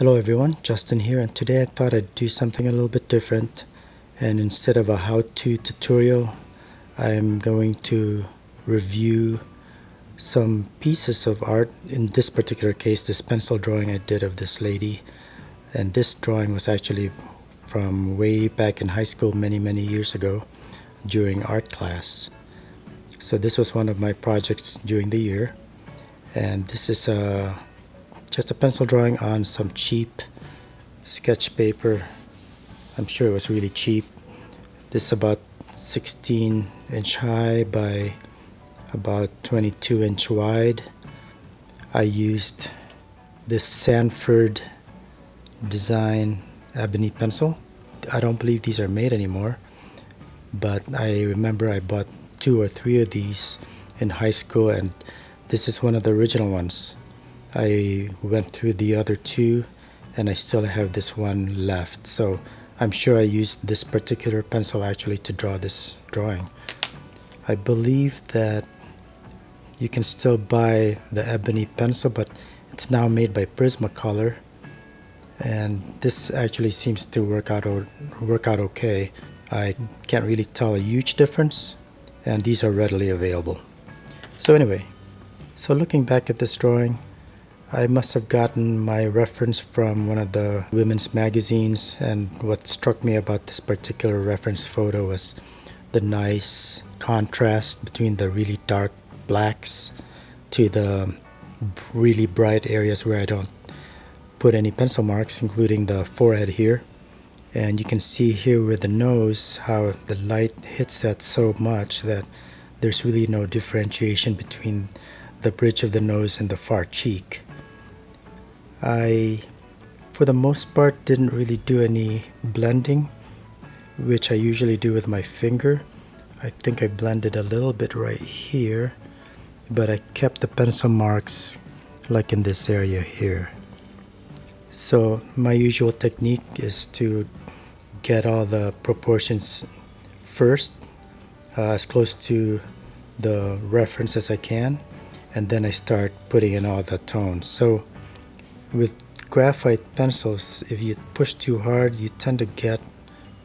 Hello everyone, Justin here, and today I thought I'd do something a little bit different, and instead of a how-to tutorial, I'm going to review some pieces of art. In this particular case, this pencil drawing I did of this lady, and this drawing was actually from way back in high school many years ago during art class. So this was one of my projects during the year, and this is just a pencil drawing on some cheap sketch paper. I'm sure it was really cheap. This is about 16 inch high by about 22 inch wide. I used this Sanford design ebony pencil. I don't believe these are made anymore, but I remember I bought 2 or 3 of these in high school, and this is one of the original ones. I went through the other 2 and I still have this one left, so I'm sure I used this particular pencil actually to draw this drawing. I believe that you can still buy the ebony pencil, but it's now made by Prismacolor, and this actually seems to work out okay. I can't really tell a huge difference, and these are readily available. So anyway, looking back at this drawing, I must have gotten my reference from one of the women's magazines, and what struck me about this particular reference photo was the nice contrast between the really dark blacks to the really bright areas where I don't put any pencil marks, including the forehead here. And you can see here with the nose how the light hits that so much that there's really no differentiation between the bridge of the nose and the far cheek. I, for the most part, didn't really do any blending, which I usually do with my finger. I think I blended a little bit right here, but I kept the pencil marks like in this area here. So my usual technique is to get all the proportions first, as close to the reference as I can, and then I start putting in all the tones. So with graphite pencils, if you push too hard, you tend to get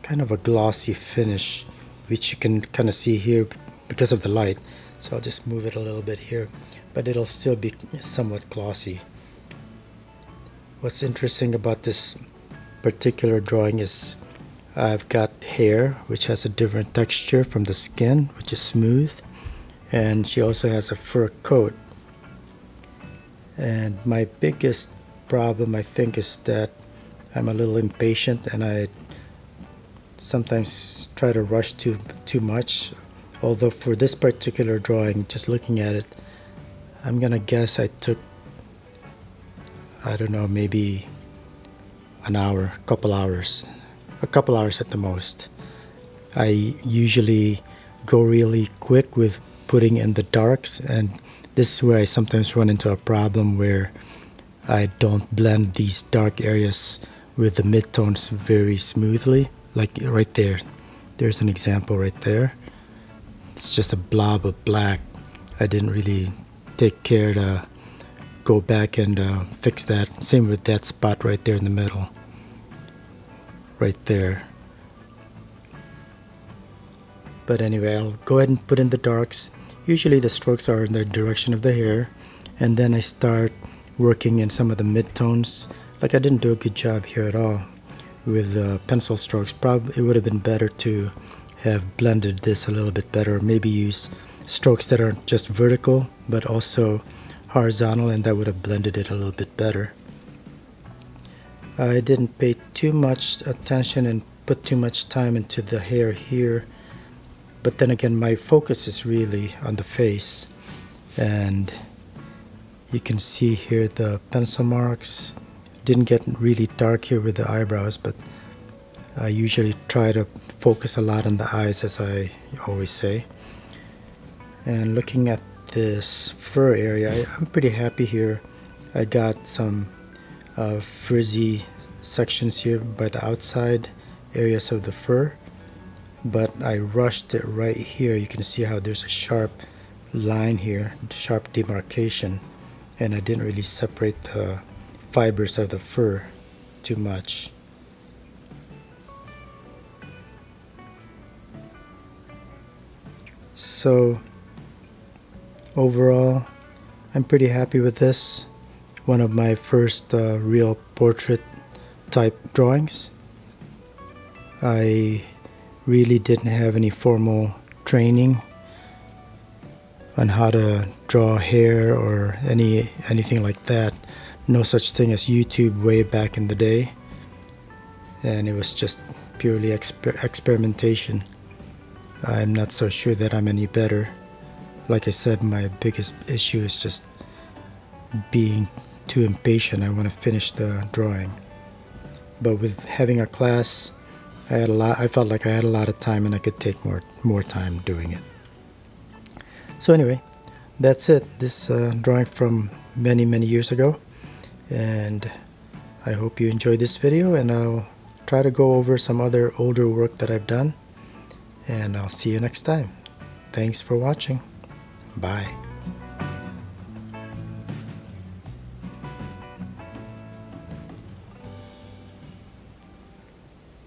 kind of a glossy finish, which you can kind of see here because of the light. So I'll just move it a little bit here, but it'll still be somewhat glossy. What's interesting about this particular drawing is I've got hair which has a different texture from the skin, which is smooth, and she also has a fur coat. And my biggest problem, I think, is that I'm a little impatient and I sometimes try to rush too much. Although for this particular drawing, just looking at it, I'm gonna guess I took, I don't know, maybe an hour, a couple hours at the most. I usually go really quick with putting in the darks, and this is where I sometimes run into a problem where I don't blend these dark areas with the midtones very smoothly. Like right there, there's an example right there. It's just a blob of black. I didn't really take care to go back and fix that. Same with that spot right there in the middle. Right there. But anyway, I'll go ahead and put in the darks. Usually the strokes are in the direction of the hair, and then I start working in some of the midtones. Like I didn't do a good job here at all with pencil strokes. Probably it would have been better to have blended this a little bit better. Maybe use strokes that aren't just vertical but also horizontal, and that would have blended it a little bit better. I didn't pay too much attention and put too much time into the hair here, but then again my focus is really on the face, and you can see here the pencil marks. Didn't get really dark here with the eyebrows, but I usually try to focus a lot on the eyes, as I always say. And looking at this fur area, I'm pretty happy here. I got some frizzy sections here by the outside areas of the fur, but I rushed it right here. You can see how there's a sharp line here, sharp demarcation, and I didn't really separate the fibers of the fur. too much. So overall, I'm pretty happy with this. One of my first real portrait type drawings. I really didn't have any formal training on how to draw hair or anything like that. No such thing as YouTube way back in the day, and it was just purely experimentation. I'm not so sure that I'm any better. Like I said, my biggest issue is just being too impatient. I want to finish the drawing. But with having a class, I felt like I had a lot of time and I could take more time doing it. So anyway, that's it. This drawing from many years ago, and I hope you enjoyed this video, and I'll try to go over some other older work that I've done, and I'll see you next time. Thanks for watching. Bye.